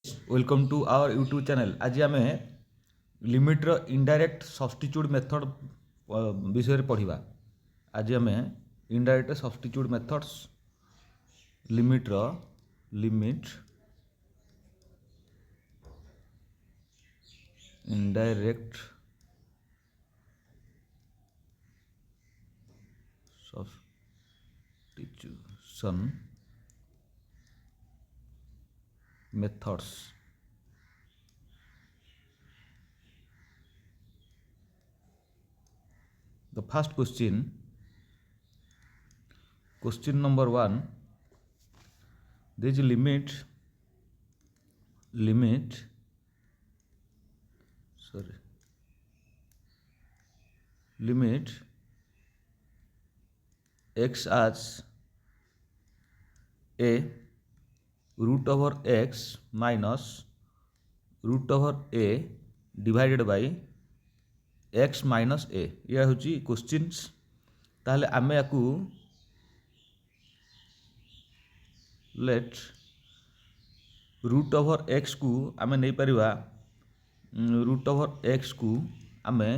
Welcome to our YouTube channel. आज आम लिमिट्र indirect substitute method विषय पढ़ा। आज आम इनडायरेक्ट सब्स्टिट्यूट मेथड्स लिमिट्र indirect substitution methods. The first question number 1, there is a limit x as a root over x minus root over a divided by x minus a। यह हूँ questions. ताहले आमे याकू late root over x को आमे नहीं परिवा। Root over x को आमे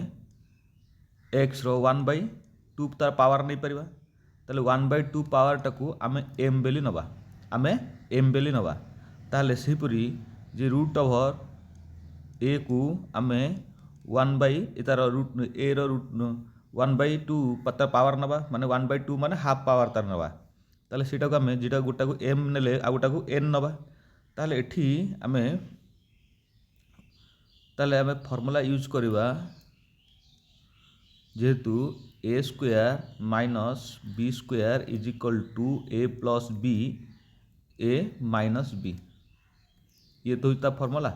x रो 1/2 तार पावर नहीं परिवा। ताहले 1/2 पावर टाकू आमे एम बेली नबा। ताहले सेहीपरी जे रूट ओवर ए को आमे 1 तार रूट ए रो रूट 1/2 तार पावर नबा, माने 1/2 माने हाफ पावर तार नबा। ताहले सेटा को आमे जेटा गोटा को एम नेले आ गोटा को एन नबा। ताहले एठी आमे फॉर्मूला यूज करिवा जेहेतु A square minus B square is equal to A plus B A minus B. ये तो होता फॉर्मूला,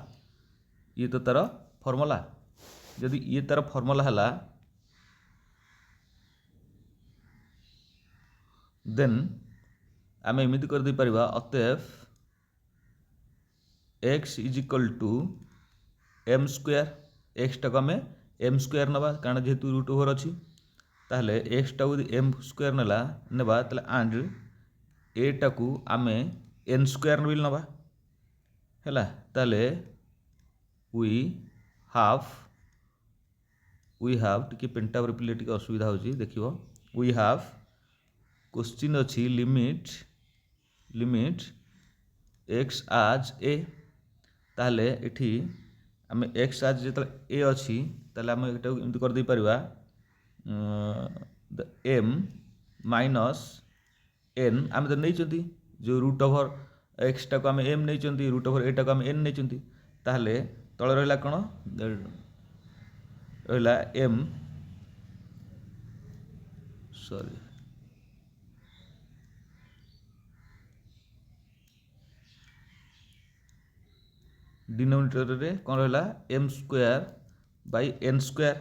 ये तो तार फॉर्मूला। जदि ये तार फॉर्मूला हला देन आम एमती कर दे परिबा। अतएव x is equal to M square, X टाक आम एम स्क्वायर नबा कारण जेहेतु रूट ओवर अच्छी। ताहले एक्स टाक एम स्क्वायर नेबा ताहले एंड ए टाकू आम एन स्क्वायर बिल नबा हैला। ताहले वी हाव टिके पेंटा पिले टिके असुविधा होची देखिबो। वी हाव क्वेश्चन अच्छी लिमिट एक्स आज ए। ताहले एठी आम एक्स आज जो ए अच्छी ताहले आम एटा एमती कर दे परिबा द एम माइनस एन आम तो नहीं जो रूट ओवर एक्स टाक आम एम नहीं, रूट ओवर ए टाक आम एन नहीं। ताहले तले रहिला कौन रहिला एम सॉरी डिनोमिनेटर रे कौन रहिला M square by N square,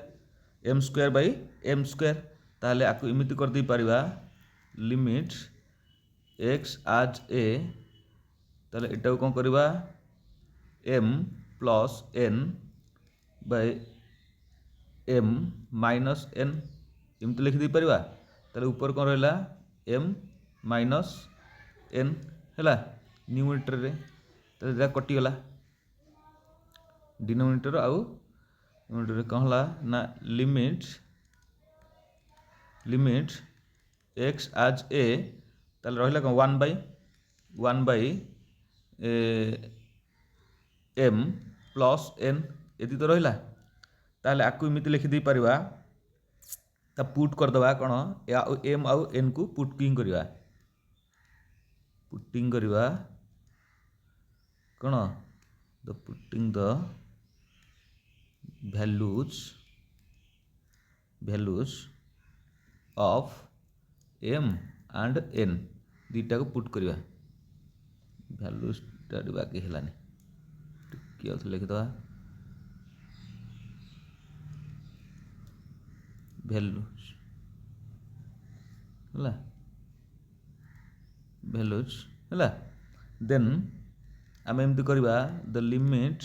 M square by M square. ताहले आकु इमिति कर दे परिबा लिमिट एक्स आज ए। ताहले एटा को कौन करिबा M plus N by M minus N एमती लिखि दे परिबा। ताहले ऊपर कौन रहिला एम माइनस एन हैला न्यूमरेटर रे। ताहले एटा कटिगला डिनोमिनेटर आउ न्यूमरेटर कौन हला ना लिमिट एक्स आज ए। ताहले रहिला कौन 1/1 एम प्लस एन एति तो रहिला। ताहले आकु इमिति लिखि दे परिबा ता पुट कर दबा कौन एम आउ एन को पुटिंग करिवा कौन the putting the values of m and n दीटा को पुट करिवा। values टा बाकी हेलानी टिके और लिखि दबा values हैला। देन आम एमती करिबा द लिमिट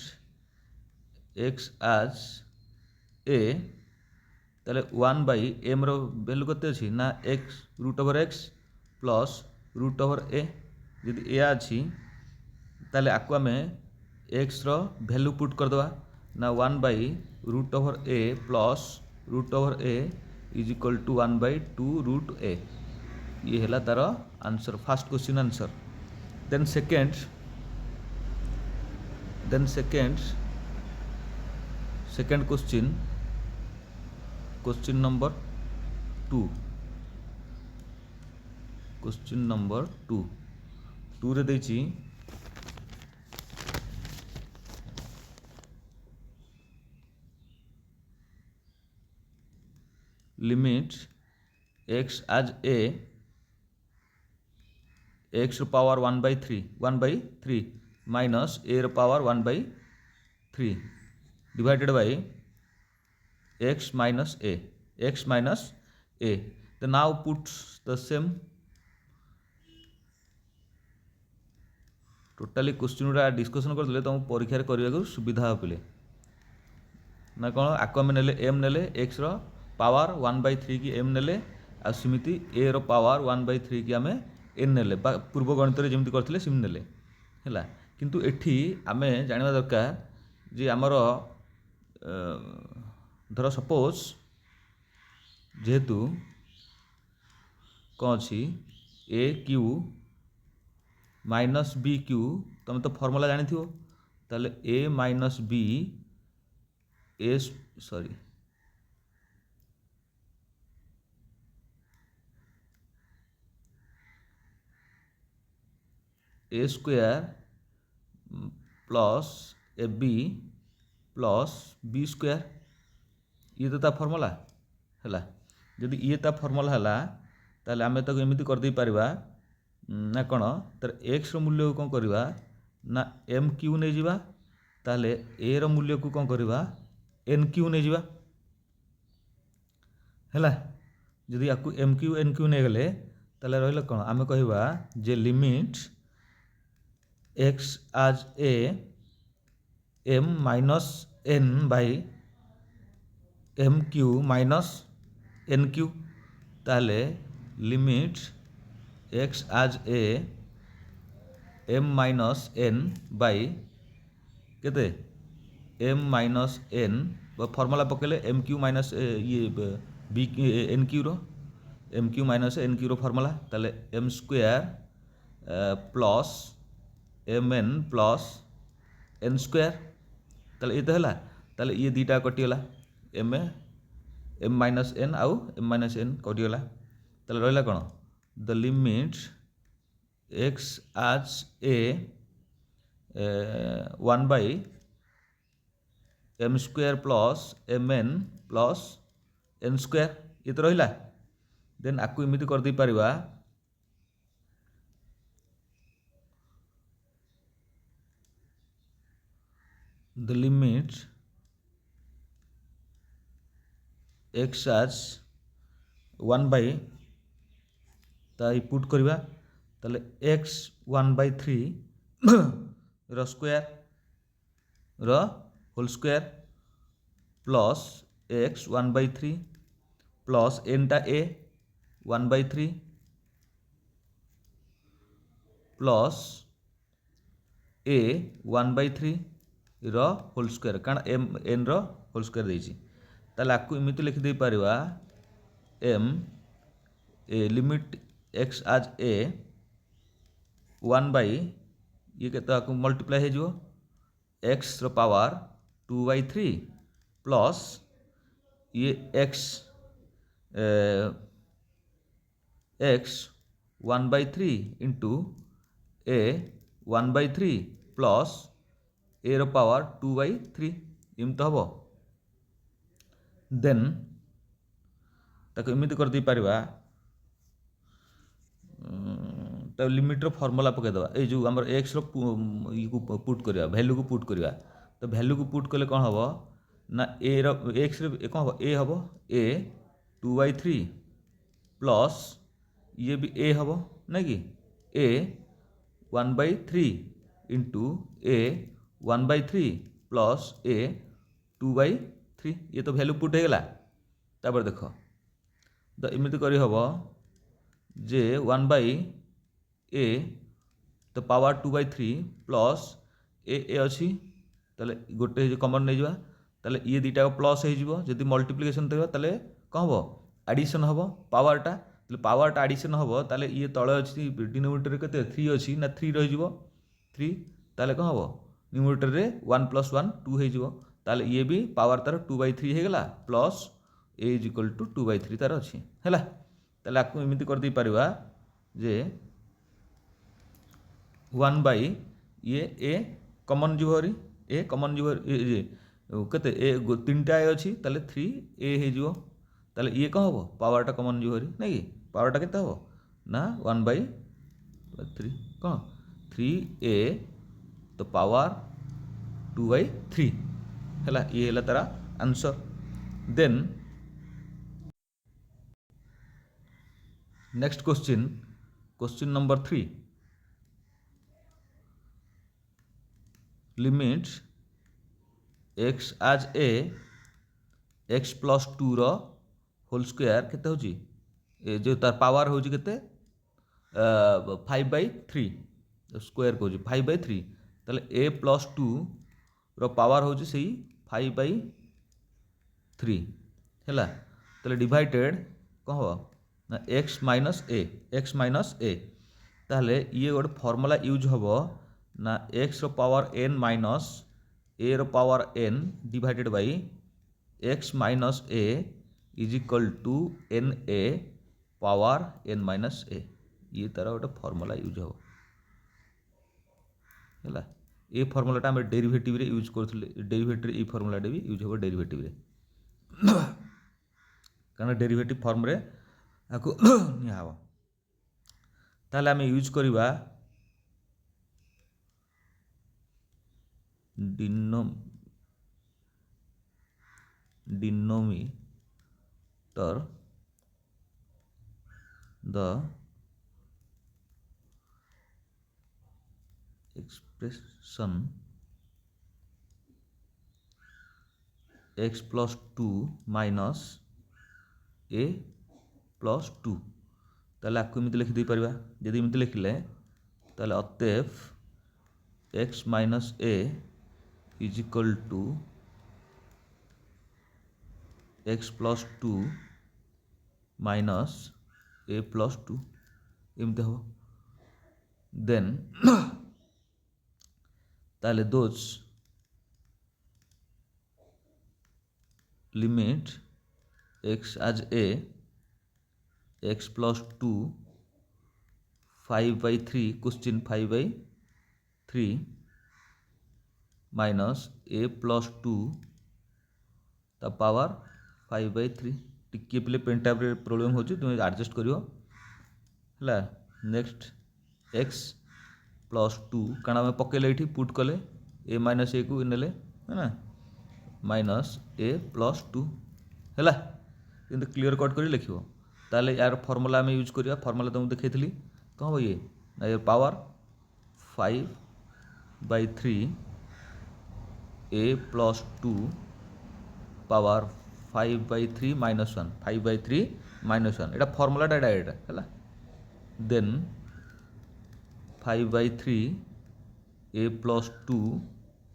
एक्स आज ए। ताहले 1/m रो वैल्यू कते अछि ना X root over X plus root over A. यदि ए अच्छी ताहले आकु आमे एक्स रो वैल्यू पुट करदे ना 1/√ए plus √A is equal to 1/2√ए। ये है तार answer, first question answer. Then second question number 2। Question number 2 रे देछि limit x as a x power 1/3 minus a power 1/3 divided by x minus a। The now put the same totally question गुड़ा discussion करदे तुम परीक्षा करने सुविधा पे ना कौन आक आम ने एम ने एक्स पावर 1/3 की एम ने आमती ए रो पावर 1/3 की आम एन ने पूर्व गणित जमी करते सेमती ने है। किंतु एठी आम जाना दरकार जे आमर धर सपोज जेहेतु कौन अच्छी A cube minus B cube तुम तो फॉर्मूला जानी थो ताले A minus B A sorry A square plus A B plus B square ये तो ता फॉर्मूला है। जदि ये ता फॉर्मूला है ताले आमे ताको एमिति कर दे परिबा ना कौन तर एक्स रो मूल्य को कौन करवा ना एम क्यू नहीं जावा ताले ए रो मूल्य को कौन करवा एन क्यू नहीं जावा है। जदि आपको एम क्यू एन क्यू नहीं गले ताले रहिला कौन आमे कहवा जे limit x as A M minus N by M cube minus N cube ताले limit x as A M minus N by केते एम माइनस एन फॉर्मूला पकेले एम क्यू माइनस ये बी एन क्यू रो M cube minus N cube रो formula ताले M square plus M N plus N square ताले ये तो है ताले ये दीटा कटिगला एम माइनस एन आउ एम माइनस एन कटिगला ताले रहिला कौन the limit x as A 1/m square plus M N plus N square ये तो रहिला। देन आपको इमिति कर दे परिबा the limit x as 1/, put करवा ताले x 1/3 रो स्क्वायर रो होल स्क्वायर प्लस x 1/3 प्लस into A 1/3 plus A 1/3 रो होल स्क्वायर कारण एम एन रो होल स्क्वायर देछि ताले आपको इमिति लिखि दे परिबा M A limit x as ए 1/, ये केते आपको मल्टीप्लाई हे जो एक्स रो पावर 2/3 प्लस ये एक्स 1/3 इंटू ए 1/3 प्लस ए रो पावर 2/3 इमत हम। देन ताको इमिति कर दे परिबा तो लिमिट रो फॉर्मूला पके दवा ए जो हमर एक्स रो पुट करवा वैल्यू को पुट करवा तो वैल्यू को पुट कले कौन हम ना ए रो एक्स रो कौन हम ए हम ए 2/3 प्लस ये भी ए हम ना कि ए 1/3 इंटू ए 1/3 प्लस ए 2/3 ये तो वैल्यू पुट होगा। तापर देख तो इमिति करी हम जे 1/a तो पावर 2/3 प्लस ए अच्छी ताले गोटे कमन नहीं जावा ताले ये दुटा प्लस हो जदि मल्टीप्लिकेशन देवा ताले कौन हम एडिशन हम पावरटा पावरटा एडिशन हम ताले ये तले अच्छी डिनोमिनेटर के 3 अच्छी ना 3 रही 3 ताले कौन हम न्यूमरेटर रे 1 + 1 2 हो ताले ये भी पावर तार 2/3 हो गला plus A is equal to 2/3 तार अच्छी है ताले आपको एमती कर दे पारिबा जे 1 बाई ये ए कमन जीवरी ए कमन जीव केते ए 3टा ए अच्छी ताले 3 ए हो ताले ये कौन हम पावरटा कमन जीवरी नहीं कि पावरटा केते हम ना 1/3 कौन 3a तो पावर 2/3 है ये है तारा answer. Then next question number 3 limit x as a x + 2 रो होल स्क्वायर केते होची ए जो तार पावर होची केते 5/3 स्क्वायर को 5/3 ताले a + 2 रो पावर होची सही 5/3 हैला ताले डिवाइडेड कौन हो ना x - a ताले ये गोटे फॉर्मूला यूज होबो ना x रो पावर n माइनस a रो power n divided by x minus a is equal to na power n minus a ये तारा गोटे फॉर्मूला यूज हो हैला ये फॉर्मूलाटा हम डेरिवेटिव रे यूज करथले डेरिवेटिव ये फॉर्मूलाटा भी यूज हो डेरिवेटिव रे कारण डेरिवेटिव फॉर्म रे आको निया हो ताले हम यूज करिबा denominator the expression x + 2 minus a + 2 ताले आपको इमिति लिखि दे परिबा यदि इमिति लिखले ताले अतएव x - a is equal to x + 2 minus a + 2 एमती हम देन ताले those limit x as a x + 2 5/3 question 5/3 minus a + 2 ता पावर 5/3 टिके पे पेन टाइप रे प्रॉब्लम होची तुम एडजस्ट करियो हला नेक्स्ट x + 2 काना में पकेले एठी पुट कले a - a को नेले है ना माइनस a + 2 हला किंतु क्लियर कट करी लिखियो ताले यार फार्मूला में यूज करिया फार्मूला तुम देखैथली कहबो ये ना ये power 5/3 a + 2 power 5/3 - 1 5/3 - 1 Etah फार्मूलाटा direct हैला देन 5/3 a + 2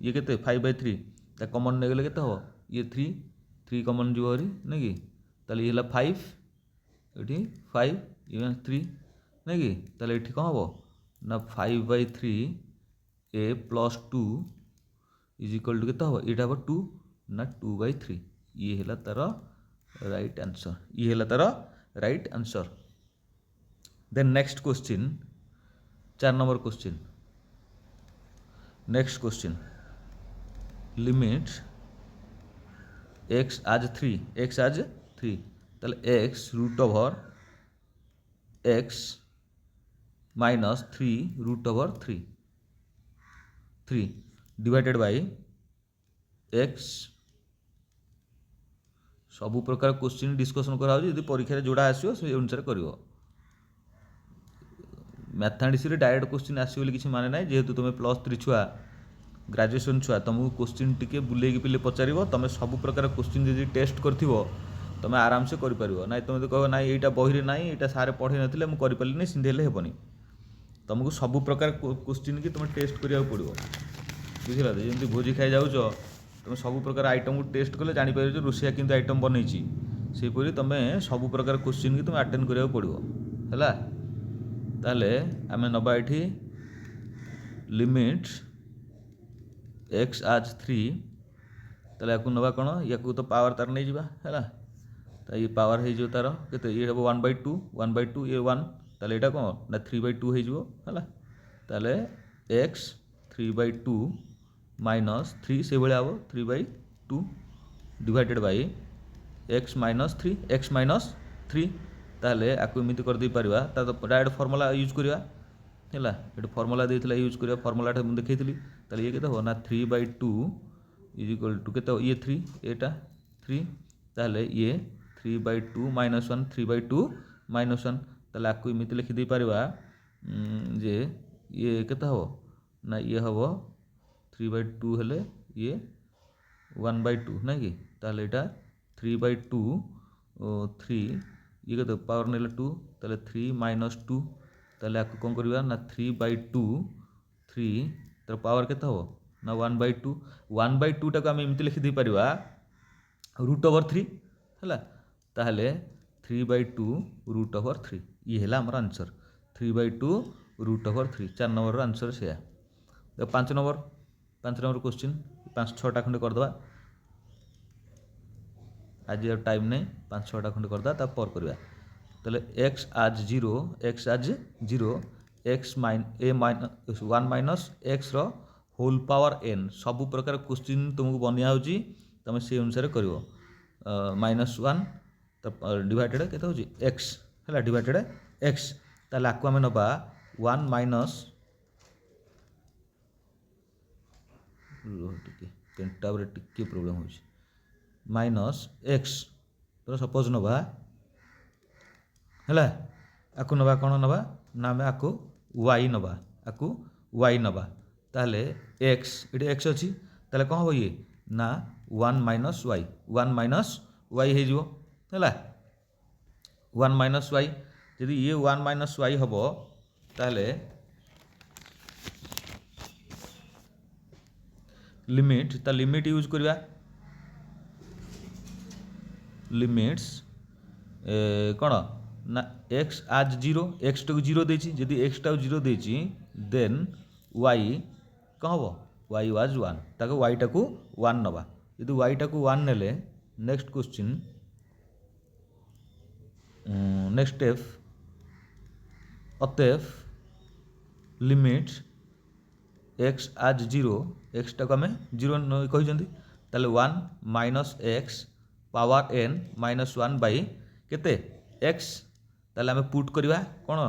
ये केते 5/3 ता कॉमन ने गेले केते हो ये 3 कॉमन जीवरी नै कि ताले ये हला 5 एठी 5 ये 3 नै कि ताले एठी कोन हो ना 5/3 a + 2 इज इक्वल टू केते हो एटा हो 2 ना 2/3 ये है तार राइट आंसर ये है तार right answer. Then next question 4 number question next question limit x as 3 ताले x √ x minus 3 √ 3 divided by x सबु प्रकार क्वेश्चन डिस्कशन करा होजी यदि परीक्षा रे जोड़ा आसीयो से अनुसार करिवो मैथमेटिक्स रे डायरेक्ट क्वेश्चन आसीयो बोली किछि माने नाही जेहेतु तुमे +3 छुआ ग्रेजुएशन छुआ तुमको क्वेश्चन टिके बुले की पिले पचारिवो तमे सबु प्रकार क्वेश्चन यदि टेस्ट करथिवो तमे आराम से करि परिवो नाही तुमे तो कहबो नाही एटा बही रे नाही एटा सारे पढे नथिले मु करि परली नै सिंधेले हेबनी तुमको सबु प्रकार क्वेश्चन की तुमे टेस्ट करिया पड़िवो बुझल जमी भोजी खाई जाऊच तुम सब प्रकार आइटम को टेस्ट कले जापर रोषिया किंतु आइटम बनई सेपरी तुम सब प्रकार क्वेश्चन की तुम अटेंड करा पड़ो है ताले आम नवा ये लिमिट एक्स आज 3 ताले या नवा कौन या तो पावर तार नहीं जावा है तो ये पावर हो तार के ये हम 1/2 ये 1 ताले यहाँ कौन ना 3/2 है ताले एक्स 3/2 माइनस 3 से भाया हम 3/2 डिवाइडेड बाय एक्स माइनस 3 ताले आपको एमती करदे पारा तो डायरेक्ट फर्मुला यूज करवा है ये फर्मुला देता यूज करवा फर्मुला मुझे देखी ताले ये के ना 3/2 इज इक्वल टू के ये 3 एटा 3 ताले ये 3/2 माइनस 1 3/2 माइनस 1 ताले आपको एमती लिखिदे पारा जे ये केते हम ना ये हम 3/2 हेले ये 1/2 ना कि ताले एटा 3/2 3 ये के पावर ने 2 ताले 3 माइनस 2 ताले आपको कौन करवा ना 3/2 3 तर पावर केते हम ना 1/2 1/2 टाक आम एमती लिखिदे पारा √3 है ताहले 3/2 √3 ये है आमर आंसर 3/2 √3 4 नंबर आंसर से 5 नंबर क्वेश्चन 5-6टा खंडे करदे आज टाइम नहीं 5-6टा खंडे करदे पर करवा ताले एक्स आज 0 एक्स ए माइनस 1 माइनस एक्स रो होल पावर एन सब प्रकार क्वेश्चन तुमको बनिया होची तुम से अनुसार कर -1 तो डिवाइडेड के एक्स है डिवाइडेड एक्स ताले आपको आम नवा 1 माइनस पेनटाब्रे टिके प्रोब्लेम हो माइनस एक्स तो सपोज नवा है आपको नवा कौन नवा ना आम आपको वाई नवा ताले एक्स ये एक्स अच्छी ताले कौन हम ये ना 1 माइनस वाई हो 1 माइनस वाई यदि ये 1 माइनस वाई हम ताले लिमिट यूज करवा लिमिट्स कौन ना एक्स आज 0 एक्स टाक 0 देची यदि एक्स टाक 0 देची देन वाई कौन हम वाई वाज 1 ताके वाई टाक 1 नवा यदि वाई टाक 1 नेले नेक्स्ट क्वेश्चन नेक्स्ट स्टेप अतएव लिमिट एक्स आज 0 एक्स टाक आम 0 कहते ताले 1 minus x power n -1 by केते एक्स ताले आम पुट करवा कौन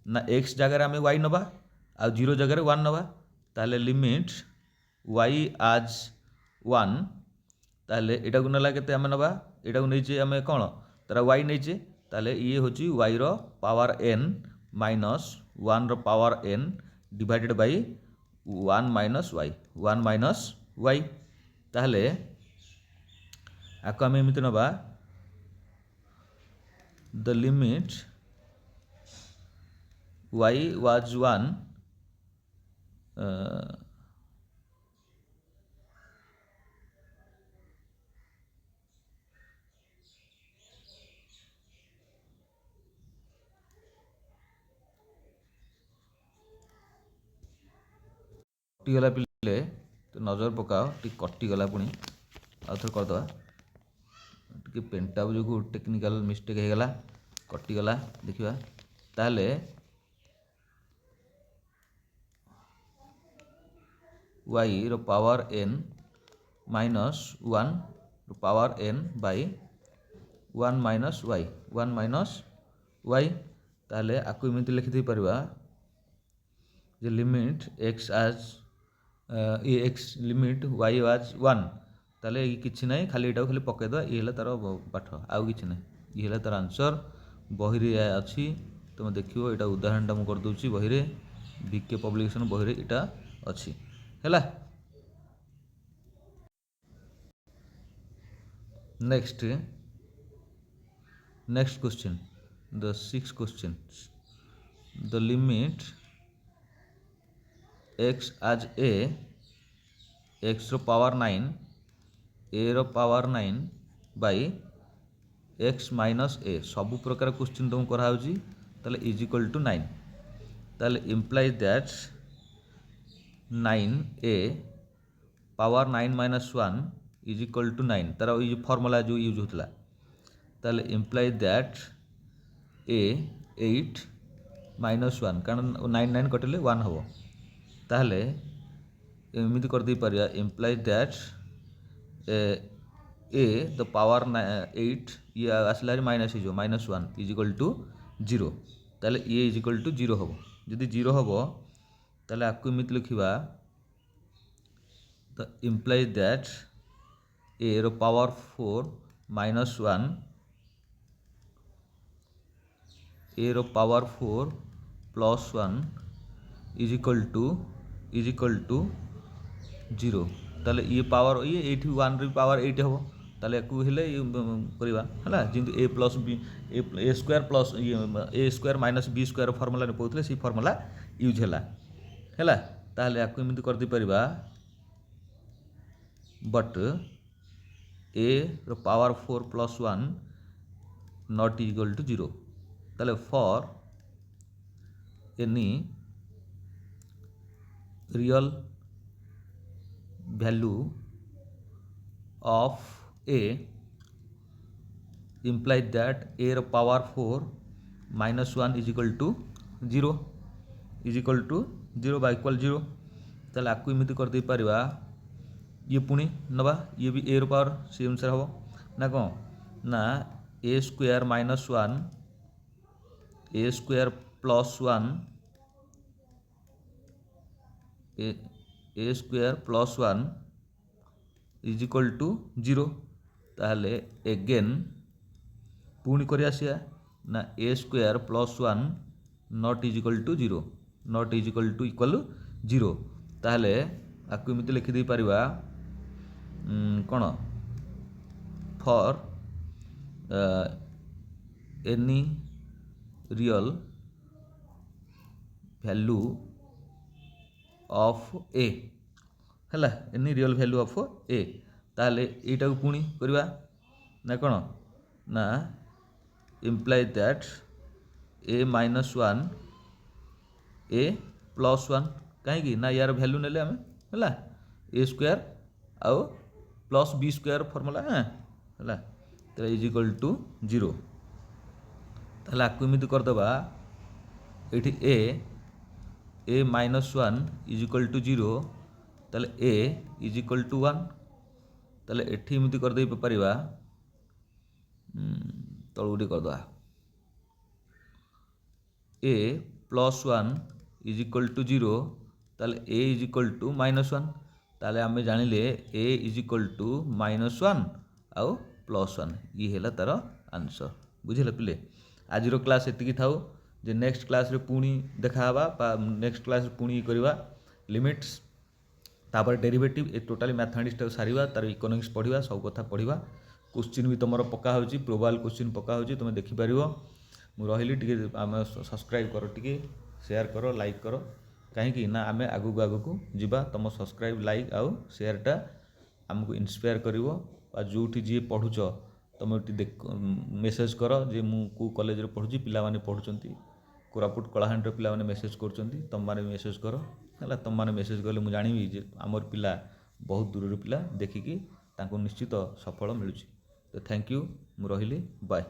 ना एक्स जगार आम वाई नवा आ 0 जगार 1 नवा ताले लिमिट वाई आज 1 ताले एटा को नाला केते आम नवा एटा को नहीं आम कौन तारा वाई नहीं ताले ये होची वाई रो पावर एन -1 रो power n divided by 1 minus y ताहले आपको आम एमती नवा द लिमिट वाई वाज 1 कटिगला पिले तो नजर पकाओ टी कटिगला पुणी आउ थे करदे टी पेनटा जो टेक्निकल मिस्टेक हो गला कटिगला देखा ताले वाई रो पावर एन -1 रो power n by 1 minus y ताले आपको एमती लिखिदे पारा जे लिमिट एक्स आज ये एक्स लिमिट वाई वाज 1 ताले ये किसी ना खाली यहाँ खाली पकईद ये तार पाठ आउ कि ना ये तार आंसर बही अच्छी तुम देखो यहाँ उदाहरणटा मुझे करदे बही बीके पब्लिकेशन बही यहाँ अच्छी है next question the 6th question the limit x as a x रो पावर 9 a रो power 9 by x minus a सब प्रकार क्वेश्चन तुम कराऊँगी ताले इज इक्वल टू 9 ताले implies that 9a power 9 minus 1 is equal to 9 तार ये फॉर्मूला जो यूज होता ताले इम्प्लाइज दैट a 8 माइनस 1 कारण 9 9 कटिले 1 हम ताहले एमती कर दे परिया implies that a the power 8 ये आसला माइनस हो माइनस 1 इज इक्वल टू 0 ताले ये इज इक्वल टू 0 हम जदि 0 हम ताले आपको एमती लिखा द इम्प्लाइज दैट a रो पावर 4 माइनस 1 a रो power 4 plus 1 is equal to 0 ताले ये पावर ये 1 री पावर 8 हम ताले को हेले करवा है जिंतु a plus B A square plus A square minus B square formula ने पढ़ुते से फॉर्मूला यूज है ताले आपको एमती कर दे परिबा बट a रो power 4 plus 1 not equal to 0 ताले for any real value of a implies that a रो power 4 minus 1 is equal to 0 by equal 0 ताले आपको एमती कर दे परिबा ये पुणी नवा ये भी a रो पावर से अनुसार हम ना कौन ना a square minus 1 a square plus 1 A square plus 1 is equal to 0 ताहले एगेन पुणी कर आसिया ना A square plus 1 not is equal to 0 not is equal to equal 0 ताहले आपको एमती लिखिदे परिबा कौन for any real value of A है any real value of A ताहले एटा को पुणी करवा ना कौन ना implies that A minus 1 A plus 1 कहीं ना यार वैल्यू नेले आम है ए स्क्वायर आउ प्लस बी स्क्वायर फॉर्मूला है तो इज इक्वल टू 0 ताहले आपको एमती करदे ये ए माइनस 1 इज इक्वल टू 0 ताले ए इज इक्वल टू 1 ताले एठी एमती कर दे परिबा तळुडी करदवा ए प्लस 1 इज इक्वल टू 0 ताले ए इज इक्वल टू माइनस 1 ताले आमे जानिले ए इज इक्वल टू माइनस 1 आउ प्लस 1 ये हैला तार आंसर बुझिले पिले आजिरो क्लास एतिकी थाउ जे नेक्स्ट क्लास रे पुणी देखावा नेक्स्ट क्लास रे पुणी करवा लिमिट्स तापर डेरिवेटिव ए टोटाली मैथमेटिक्स सारिवा तार इकोनॉमिक्स पढ़िवा सब कथा पढ़िवा क्वेश्चन भी तुम पका होची प्रोबाबल क्वेश्चन पका होची तुम देखि परिवो मु रहिली टिके आमे सब्सक्राइब करो टिके शेयर करो लाइक करो कहीं ना आमे आगु आगु जीवा तुम सब्सक्राइब लाइक आउ शेयरटा आमको इंस्पायर करिवो आ जोठी जी पढ़ुच तुम मेसेज कर जे मु को कॉलेज रे पढ़ुची पिला माने पढ़ुचंती कोरापुट कलाहांड रे पिला माने मेसेज करचंती तुम माने मेसेज करो है तुम माने मेसेज कले मु जानिबी जे आमर पिला बहुत दूर पिला देखिकी तांको निश्चित सफल मिलुची तो थैंक यू मु रहिली बाय।